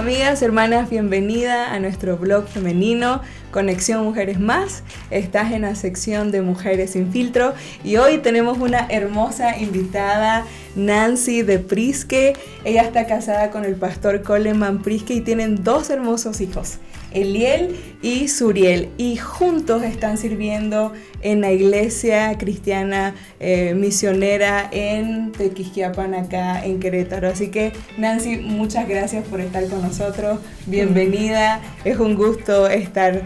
Amigas, hermanas, bienvenida a nuestro blog femenino, Conexión Mujeres Más. Estás en la sección de Mujeres Sin Filtro y hoy tenemos una hermosa invitada, Nancy de Prisque. Ella está casada con el pastor Coleman Prisque y tienen dos hermosos hijos, Eliel y Suriel, y juntos están sirviendo en la iglesia cristiana misionera en Tequisquiapan, acá en Querétaro. Así que, Nancy, muchas gracias por estar con nosotros. Bienvenida. Es un gusto estar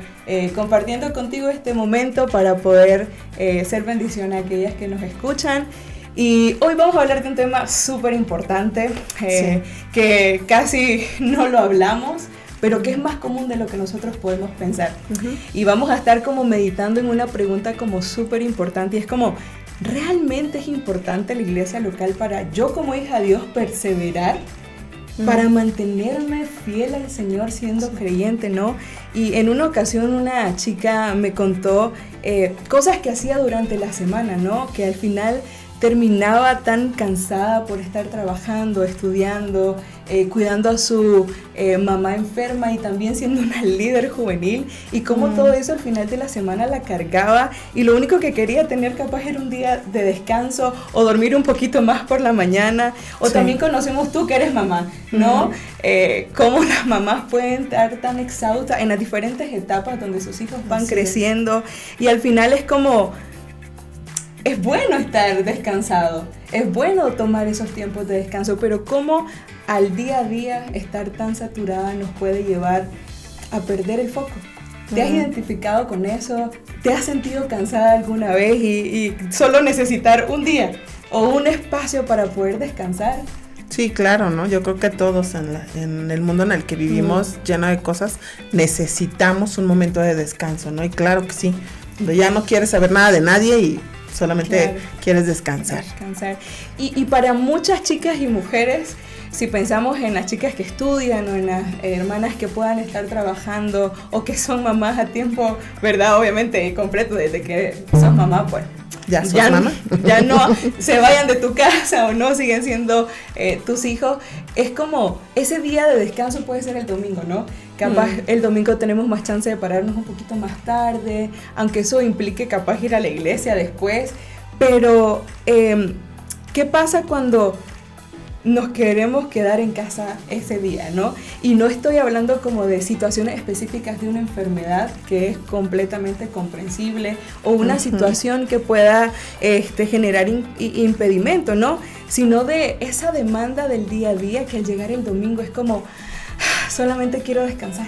compartiendo contigo este momento para poder ser bendición a aquellas que nos escuchan. Y hoy vamos a hablar de un tema súper importante que casi no lo hablamos, pero que es más común de lo que nosotros podemos pensar. Y vamos a estar como meditando en una pregunta como súper importante, y es como, ¿realmente es importante la iglesia local para yo como hija de Dios perseverar? Para mantenerme fiel al Señor siendo creyente, ¿no? Y en una ocasión una chica me contó cosas que hacía durante la semana, ¿no? Que al final terminaba tan cansada por estar trabajando, estudiando, cuidando a su mamá enferma y también siendo una líder juvenil, y cómo todo eso al final de la semana la cargaba y lo único que quería tener capaz era un día de descanso o dormir un poquito más por la mañana. O también conocemos, tú que eres mamá, ¿no? Cómo las mamás pueden estar tan exhaustas en las diferentes etapas donde sus hijos van creciendo, y al final es como, es bueno estar descansado, es bueno tomar esos tiempos de descanso, pero cómo al día a día estar tan saturada nos puede llevar a perder el foco. ¿Te has identificado con eso? ¿Te has sentido cansada alguna vez y solo necesitar un día o un espacio para poder descansar? Sí, claro, ¿no? Yo creo que todos en el mundo en el que vivimos, lleno de cosas, necesitamos un momento de descanso, ¿no? Y claro que sí, ya no quieres saber nada de nadie y solamente quieres descansar. Y para muchas chicas y mujeres, si pensamos en las chicas que estudian o en las hermanas que puedan estar trabajando o que son mamás a tiempo, ¿verdad? Obviamente completo, desde que sos mamá, pues ya mamá. Ya no se vayan de tu casa o no, siguen siendo tus hijos. Es como ese día de descanso puede ser el domingo, ¿no? Capaz el domingo tenemos más chance de pararnos un poquito más tarde, aunque eso implique capaz ir a la iglesia después. Pero, ¿qué pasa cuando nos queremos quedar en casa ese día, ¿no? Y no estoy hablando como de situaciones específicas de una enfermedad que es completamente comprensible o una situación que pueda generar impedimento, ¿no? Sino de esa demanda del día a día que al llegar el domingo es como, solamente quiero descansar.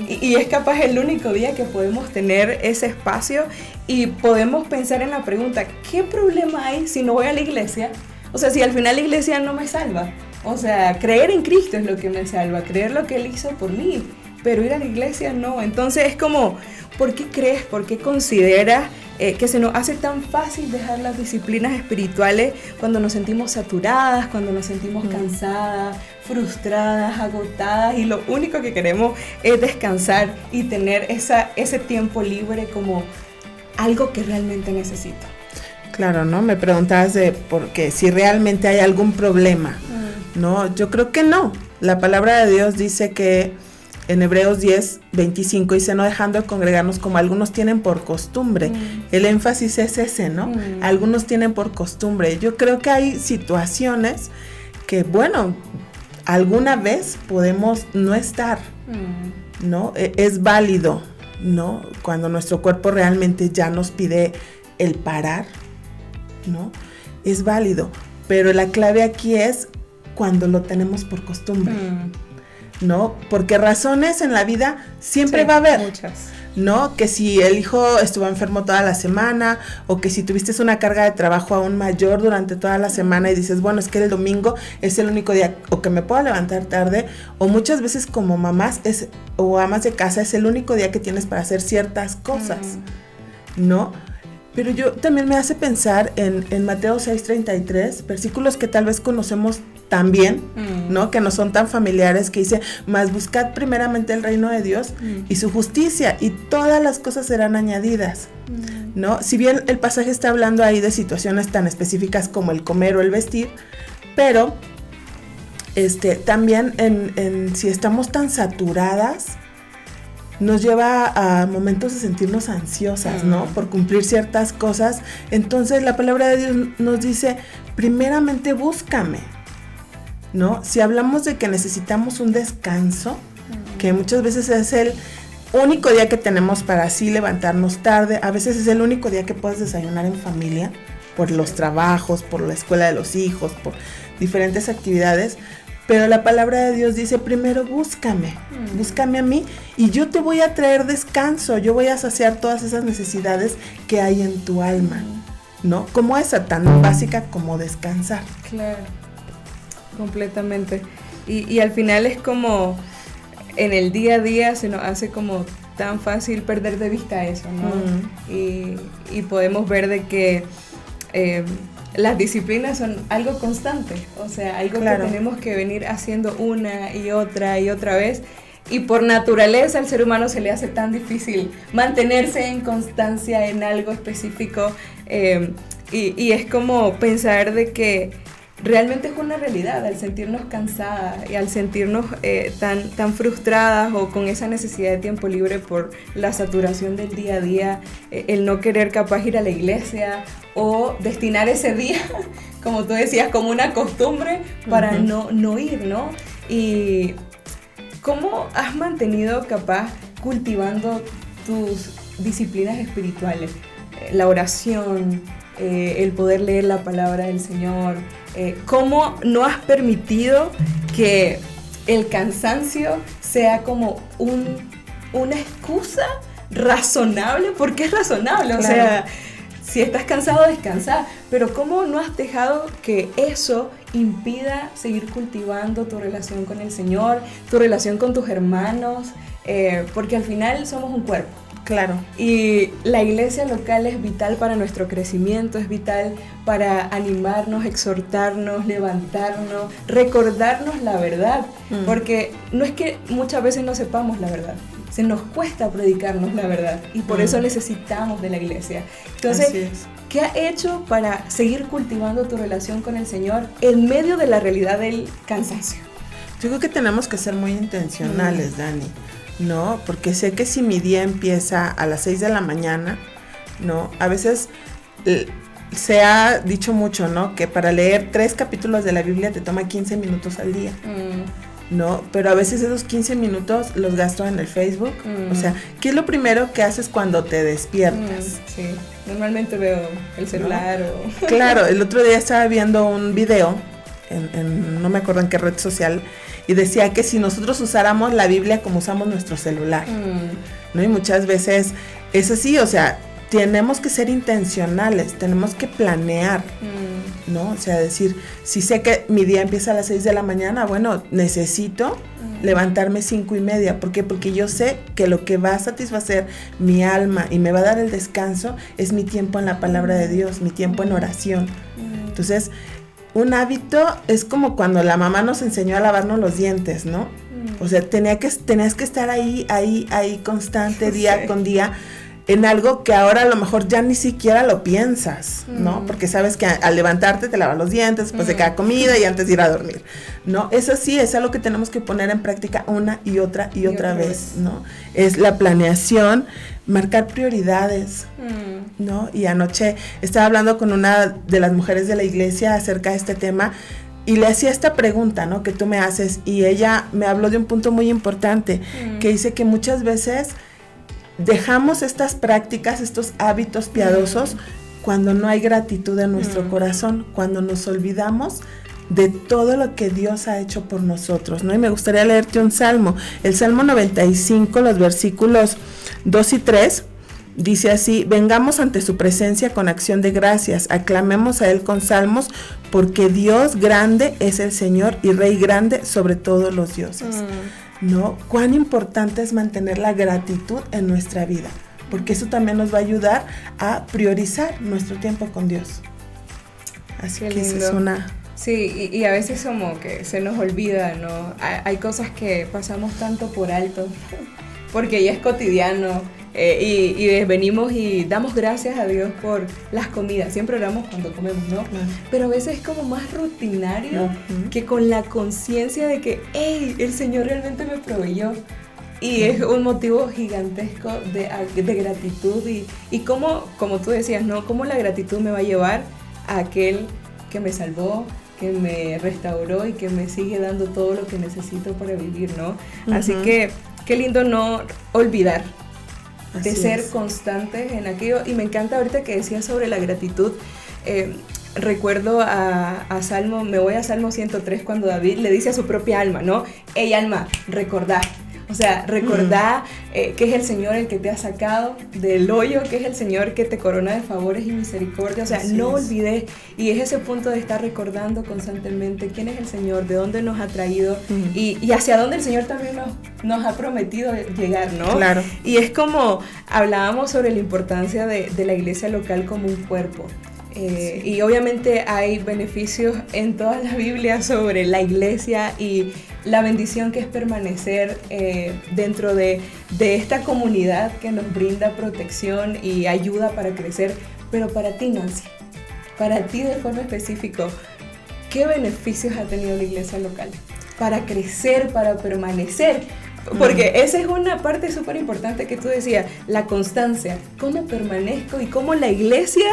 Y es capaz el único día que podemos tener ese espacio y podemos pensar en la pregunta, ¿qué problema hay si no voy a la iglesia? O sea, si al final la iglesia no me salva. O sea, creer en Cristo es lo que me salva, creer lo que Él hizo por mí, pero ir a la iglesia no. Entonces es como, ¿por qué crees, por qué consideras que se nos hace tan fácil dejar las disciplinas espirituales cuando nos sentimos saturadas, cuando nos sentimos cansadas, frustradas, agotadas, y lo único que queremos es descansar y tener ese tiempo libre como algo que realmente necesito? Claro, ¿no? Me preguntabas de porque si realmente hay algún problema, ¿no? Yo creo que no. La palabra de Dios dice que en Hebreos 10:25 dice, no dejando de congregarnos como algunos tienen por costumbre. El énfasis es ese, ¿no? Algunos tienen por costumbre. Yo creo que hay situaciones que, bueno, alguna vez podemos no estar, ¿no? Es válido, ¿no? Cuando nuestro cuerpo realmente ya nos pide el parar, ¿no? Es válido, pero la clave aquí es cuando lo tenemos por costumbre, ¿no? Porque razones en la vida siempre va a haber, muchas, ¿no? Que si el hijo estuvo enfermo toda la semana, o que si tuviste una carga de trabajo aún mayor durante toda la semana y dices, bueno, es que el domingo es el único día, o que me puedo levantar tarde, o muchas veces como mamás o amas de casa es el único día que tienes para hacer ciertas cosas, ¿no? Pero yo también me hace pensar en Mateo 6:33, versículos que tal vez conocemos también, ¿no? Que no son tan familiares, que dice, mas buscad primeramente el reino de Dios y su justicia, y todas las cosas serán añadidas, ¿no? Si bien el pasaje está hablando ahí de situaciones tan específicas como el comer o el vestir, pero También si estamos tan saturadas, nos lleva a momentos de sentirnos ansiosas, ¿no? Por cumplir ciertas cosas. Entonces la palabra de Dios nos dice, primeramente búscame, ¿no? Si hablamos de que necesitamos un descanso, que muchas veces es el único día que tenemos para así levantarnos tarde, a veces es el único día que puedes desayunar en familia, por los trabajos, por la escuela de los hijos, por diferentes actividades. Pero la palabra de Dios dice, primero búscame a mí y yo te voy a traer descanso, yo voy a saciar todas esas necesidades que hay en tu alma, ¿no? Como esa tan básica como descansar. Claro, completamente. Y al final es como, en el día a día se nos hace como tan fácil perder de vista eso, ¿no? Y podemos ver de que las disciplinas son algo constante, o sea, algo claro, que tenemos que venir haciendo una y otra vez, y por naturaleza al ser humano se le hace tan difícil mantenerse en constancia en algo específico, y es como pensar de que realmente es una realidad al sentirnos cansadas y al sentirnos tan frustradas o con esa necesidad de tiempo libre por la saturación del día a día, el no querer capaz ir a la iglesia o destinar ese día, como tú decías, como una costumbre para no ir, ¿no? Y ¿cómo has mantenido capaz cultivando tus disciplinas espirituales? La oración, el poder leer la palabra del Señor. ¿Cómo no has permitido que el cansancio sea como una excusa razonable? Porque es razonable, claro. O sea, si estás cansado, descansa, pero ¿cómo no has dejado que eso impida seguir cultivando tu relación con el Señor, tu relación con tus hermanos? Porque al final somos un cuerpo. Claro. Y la iglesia local es vital para nuestro crecimiento, es vital para animarnos, exhortarnos, levantarnos, recordarnos la verdad. Porque no es que muchas veces no sepamos la verdad, se nos cuesta predicarnos la verdad y por eso necesitamos de la iglesia. Entonces, ¿qué has hecho para seguir cultivando tu relación con el Señor en medio de la realidad del cansancio? Yo creo que tenemos que ser muy intencionales, Dani. No, porque sé que si mi día empieza a las 6 de la mañana, ¿no? A veces se ha dicho mucho, ¿no? Que para leer 3 capítulos de la Biblia te toma 15 minutos al día, ¿no? Pero a veces esos 15 minutos los gasto en el Facebook. O sea, ¿qué es lo primero que haces cuando te despiertas? Sí, normalmente veo el celular, ¿no? Claro, el otro día estaba viendo un video, no me acuerdo en qué red social, y decía que si nosotros usáramos la Biblia como usamos nuestro celular, ¿no? Y muchas veces es así, o sea, tenemos que ser intencionales, tenemos que planear, ¿no? O sea, decir, si sé que mi día empieza a las 6 de la mañana, bueno, necesito levantarme 5:30. ¿Por qué? Porque yo sé que lo que va a satisfacer mi alma y me va a dar el descanso es mi tiempo en la palabra de Dios, mi tiempo en oración. Entonces, un hábito es como cuando la mamá nos enseñó a lavarnos los dientes, ¿no? O sea, tenías que estar ahí constante, día con día, en algo que ahora a lo mejor ya ni siquiera lo piensas, ¿no? Porque sabes que al levantarte te lavas los dientes después de cada comida y antes de ir a dormir, ¿no? Eso sí, es algo que tenemos que poner en práctica una y otra vez, ¿no? Es la planeación, marcar prioridades, ¿no? Y anoche estaba hablando con una de las mujeres de la iglesia acerca de este tema y le hacía esta pregunta, ¿no? Que tú me haces, y ella me habló de un punto muy importante, que dice que muchas veces dejamos estas prácticas, estos hábitos piadosos cuando no hay gratitud en nuestro corazón, cuando nos olvidamos de todo lo que Dios ha hecho por nosotros, ¿no? Y me gustaría leerte un salmo, el Salmo 95, los versículos 2 y 3, dice así: vengamos ante su presencia con acción de gracias, aclamemos a Él con salmos, porque Dios grande es el Señor y Rey grande sobre todos los dioses. ¿No? Cuán importante es mantener la gratitud en nuestra vida, porque eso también nos va a ayudar a priorizar nuestro tiempo con Dios. Así que esa es una... Sí, y a veces como que se nos olvida, ¿no? Hay cosas que pasamos tanto por alto, porque ya es cotidiano, y venimos y damos gracias a Dios por las comidas. Siempre oramos cuando comemos, ¿no? Pero a veces es como más rutinario que con la conciencia de que, hey, el Señor realmente me proveyó. Y es un motivo gigantesco de gratitud y como tú decías, ¿no? Cómo la gratitud me va a llevar a aquel que me salvó, que me restauró y que me sigue dando todo lo que necesito para vivir, ¿no? Así que qué lindo no olvidar de ser constantes en aquello. Y me encanta ahorita que decías sobre la gratitud. Recuerdo a Salmo, me voy a Salmo 103 cuando David le dice a su propia alma, ¿no? Ey, alma, recordá. O sea, recordá que es el Señor el que te ha sacado del hoyo, que es el Señor que te corona de favores y misericordia. O sea, no olvides. Y es ese punto de estar recordando constantemente quién es el Señor, de dónde nos ha traído y hacia dónde el Señor también nos ha prometido llegar, ¿no? Claro. Y es como hablábamos sobre la importancia de la iglesia local como un cuerpo. Y obviamente hay beneficios en toda la Biblia sobre la iglesia y la bendición que es permanecer dentro de esta comunidad que nos brinda protección y ayuda para crecer. Pero para ti, Nancy, para ti de forma específica, ¿qué beneficios ha tenido la iglesia local para crecer, para permanecer? Porque esa es una parte súper importante que tú decías, la constancia, cómo permanezco y cómo la iglesia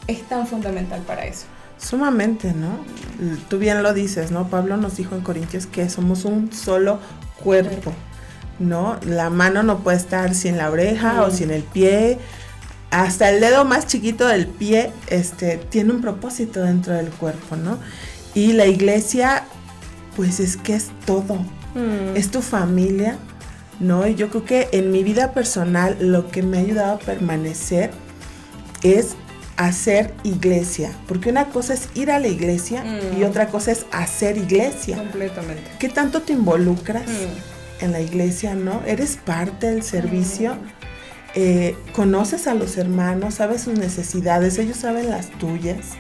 es tan fundamental para eso. Sumamente, ¿no? Tú bien lo dices, ¿no? Pablo nos dijo en Corintios que somos un solo cuerpo, ¿no? La mano no puede estar sin la oreja o sin el pie. Hasta el dedo más chiquito del pie tiene un propósito dentro del cuerpo, ¿no? Y la iglesia, pues es que es todo. Es tu familia, ¿no? Y yo creo que en mi vida personal lo que me ha ayudado a permanecer es hacer iglesia, porque una cosa es ir a la iglesia y otra cosa es hacer iglesia. Completamente. ¿Qué tanto te involucras en la iglesia, no? ¿Eres parte del servicio? ¿Conoces a los hermanos? ¿Sabes sus necesidades? ¿Ellos saben las tuyas?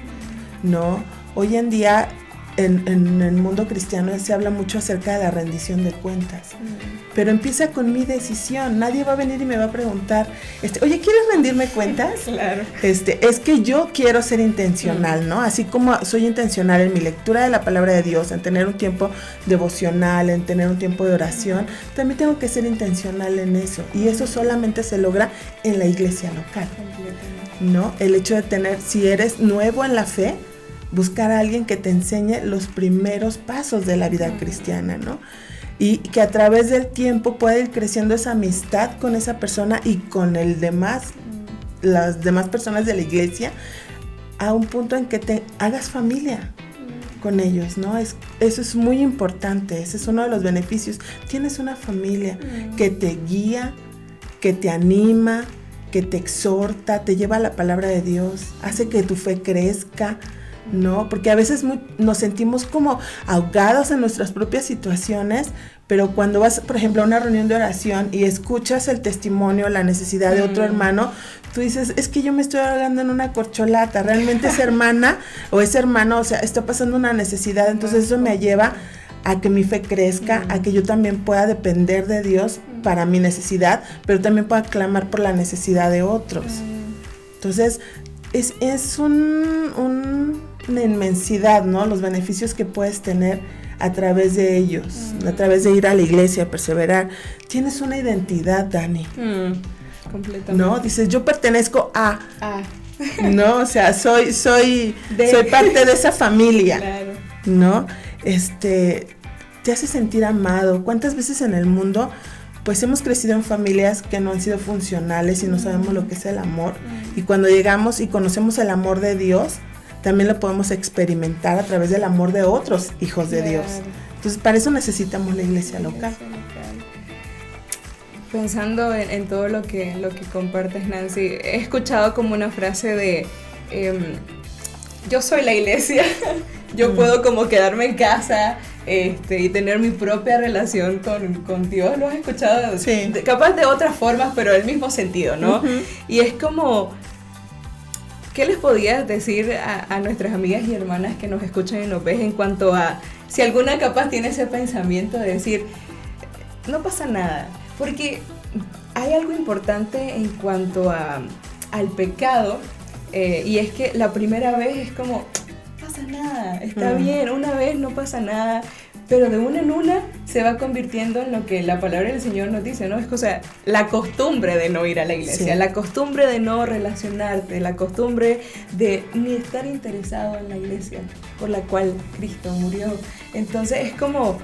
¿No? Hoy en día en el mundo cristiano se habla mucho acerca de la rendición de cuentas, pero empieza con mi decisión. Nadie va a venir y me va a preguntar, oye, ¿quieres rendirme cuentas? Claro. Es que yo quiero ser intencional, ¿no? Así como soy intencional en mi lectura de la palabra de Dios, en tener un tiempo devocional, en tener un tiempo de oración, también tengo que ser intencional en eso, y eso solamente se logra en la iglesia local, ¿no? El hecho de tener, si eres nuevo en la fe, buscar a alguien que te enseñe los primeros pasos de la vida cristiana, ¿no? Y que a través del tiempo pueda ir creciendo esa amistad con esa persona y con las demás personas de la iglesia, a un punto en que te hagas familia con ellos, ¿no? Eso es muy importante, ese es uno de los beneficios. Tienes una familia que te guía, que te anima, que te exhorta, te lleva a la palabra de Dios, hace que tu fe crezca, ¿no? Porque a veces nos sentimos como ahogados en nuestras propias situaciones, pero cuando vas, por ejemplo, a una reunión de oración y escuchas el testimonio, la necesidad de otro hermano, tú dices, es que yo me estoy ahogando en una corcholata, realmente esa hermana o ese hermano, o sea, está pasando una necesidad, entonces eso me lleva a que mi fe crezca, a que yo también pueda depender de Dios para mi necesidad, pero también pueda clamar por la necesidad de otros. Entonces, es una inmensidad, ¿no? Los beneficios que puedes tener a través de ellos, a través de ir a la iglesia, perseverar. Tienes una identidad, Dani. Completamente. ¿No? Dices, yo pertenezco a... ¿no? O sea, soy parte de esa familia. Claro. ¿No? Te hace sentir amado. ¿Cuántas veces en el mundo pues hemos crecido en familias que no han sido funcionales y no sabemos lo que es el amor? Y cuando llegamos y conocemos el amor de Dios, también lo podemos experimentar a través del amor de otros hijos de Dios. Entonces, para eso necesitamos la iglesia local. Pensando en todo lo que compartes, Nancy, he escuchado como una frase de yo soy la iglesia, yo puedo como quedarme en casa y tener mi propia relación con Dios. ¿Lo has escuchado? Sí. Capaz de otras formas, pero el mismo sentido, ¿no? Y es como, ¿qué les podías decir a nuestras amigas y hermanas que nos escuchan y nos ven en cuanto a si alguna capaz tiene ese pensamiento de decir, no pasa nada? Porque hay algo importante en cuanto al pecado, y es que la primera vez es como, no pasa nada, está bien, una vez no pasa nada, pero de una en una se va convirtiendo en lo que la palabra del Señor nos dice, ¿no? Es o sea, la costumbre de no ir a la iglesia, sí. La costumbre de no relacionarte, la costumbre de ni estar interesado en la iglesia por la cual Cristo murió. Entonces es como,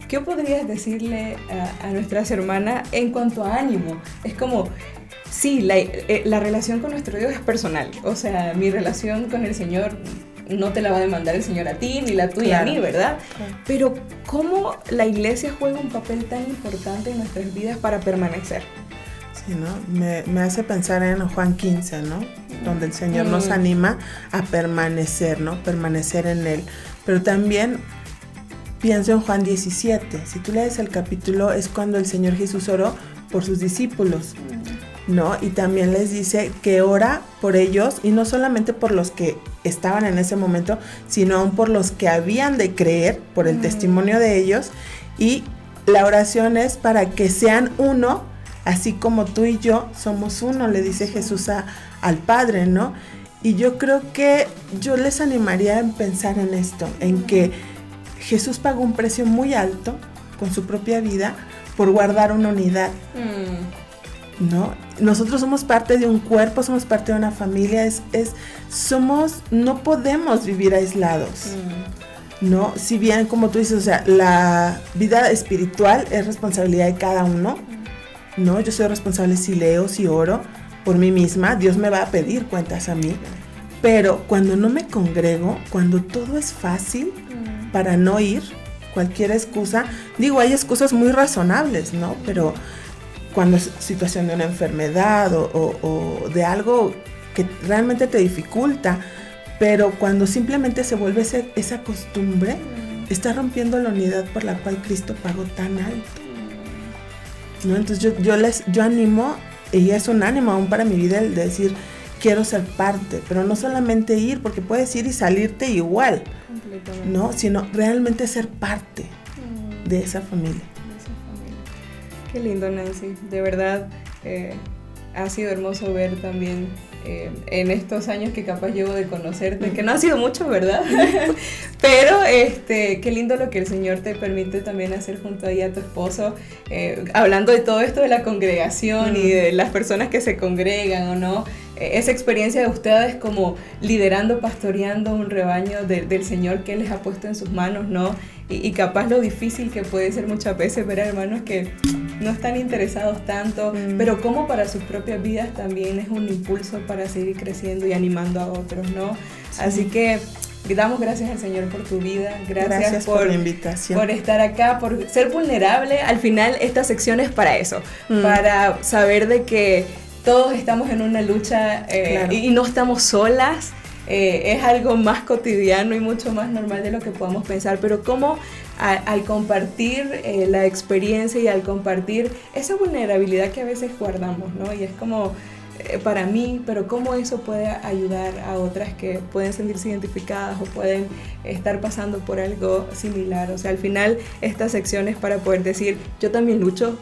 ¿qué podrías decirle a nuestras hermanas en cuanto a ánimo? Es como, sí, la relación con nuestro Dios es personal, o sea, mi relación con el Señor no te la va a demandar el Señor a ti, ni la tuya a mí, ¿verdad? Claro. Pero ¿cómo la iglesia juega un papel tan importante en nuestras vidas para permanecer? Sí, ¿no? Me hace pensar en Juan 15, ¿no? Donde el Señor nos anima a permanecer, ¿no? Permanecer en Él. Pero también pienso en Juan 17. Si tú lees el capítulo, es cuando el Señor Jesús oró por sus discípulos, ¿no? Y también les dice que ora por ellos, y no solamente por los que estaban en ese momento, sino aún por los que habían de creer, por el testimonio de ellos, y la oración es para que sean uno, así como tú y yo somos uno, le dice Jesús al Padre, ¿no? Y yo creo que yo les animaría a pensar en esto, en que Jesús pagó un precio muy alto con su propia vida por guardar una unidad, ¿no? Nosotros somos parte de un cuerpo, somos parte de una familia, no podemos vivir aislados, ¿no? Si bien, como tú dices, o sea, la vida espiritual es responsabilidad de cada uno, ¿no? Yo soy responsable si leo, si oro por mí misma, Dios me va a pedir cuentas a mí, pero cuando no me congrego, cuando todo es fácil para no ir, cualquier excusa, digo, hay excusas muy razonables, ¿no? Pero cuando es situación de una enfermedad o de algo que realmente te dificulta, pero cuando simplemente se vuelve esa costumbre, está rompiendo la unidad por la cual Cristo pagó tan alto, ¿no? Entonces yo animo, y es un ánimo aún para mi vida el de decir, quiero ser parte, pero no solamente ir, porque puedes ir y salirte igual, ¿no? Sino realmente ser parte de esa familia. Qué lindo, Nancy, de verdad ha sido hermoso ver también en estos años que capaz llevo de conocerte, que no ha sido mucho, ¿verdad? Pero qué lindo lo que el Señor te permite también hacer junto ahí a tu esposo, hablando de todo esto de la congregación y de las personas que se congregan, ¿o no? Esa experiencia de ustedes como liderando, pastoreando un rebaño del Señor que Él les ha puesto en sus manos, ¿no? Y capaz lo difícil que puede ser muchas veces ver a hermanos que no están interesados tanto, pero como para sus propias vidas también es un impulso para seguir creciendo y animando a otros, ¿no? Sí. Así que damos gracias al Señor por tu vida, gracias por la invitación, por estar acá, por ser vulnerable. Al final esta sección es para eso, para saber de que todos estamos en una lucha claro. y no estamos solas. Es algo más cotidiano y mucho más normal de lo que podamos pensar, pero cómo al compartir la experiencia y al compartir esa vulnerabilidad que a veces guardamos, ¿no? Y es como para mí, pero cómo eso puede ayudar a otras que pueden sentirse identificadas o pueden estar pasando por algo similar. O sea, al final esta sección es para poder decir, yo también lucho.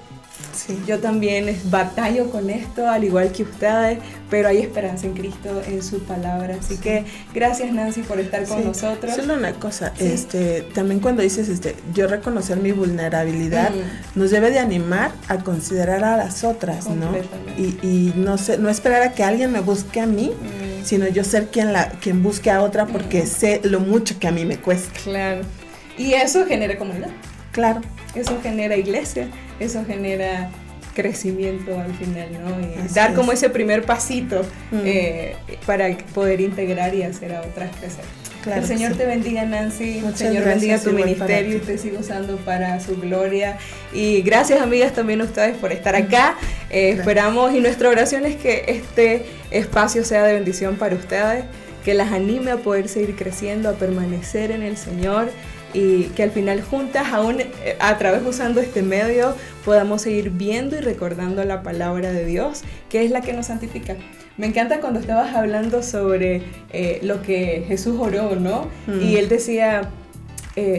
Sí. Yo también batallo con esto, al igual que ustedes, pero hay esperanza en Cristo, en su palabra. Así que gracias, Nancy, por estar con nosotros. Solo una cosa, también cuando dices yo reconocer mi vulnerabilidad, nos debe de animar a considerar a las otras, ¿no? Y no esperar a que alguien me busque a mí, sino yo ser quien busque a otra porque sé lo mucho que a mí me cuesta. Claro. Y eso genera comunidad. Claro. Eso genera iglesia, eso genera crecimiento al final, ¿no? Y dar como ese primer pasito para poder integrar y hacer a otras crecer. Claro, el Señor te bendiga, Nancy. El Señor bendiga tu ministerio y te siga usando para su gloria. Y gracias, amigas, también a ustedes por estar acá. Esperamos, y nuestra oración es que este espacio sea de bendición para ustedes, que las anime a poder seguir creciendo, a permanecer en el Señor, y que al final juntas, aún a través usando este medio, podamos seguir viendo y recordando la palabra de Dios, que es la que nos santifica. Me encanta cuando estabas hablando sobre lo que Jesús oró, ¿no? Y Él decía,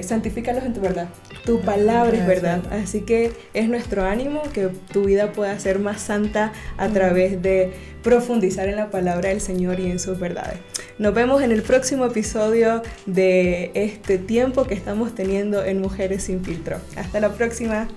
santifícalos en tu verdad. Tu palabra es verdad. Así que es nuestro ánimo que tu vida pueda ser más santa a través de profundizar en la palabra del Señor y en sus verdades. Nos vemos en el próximo episodio de este tiempo que estamos teniendo en Mujeres sin Filtro. Hasta la próxima.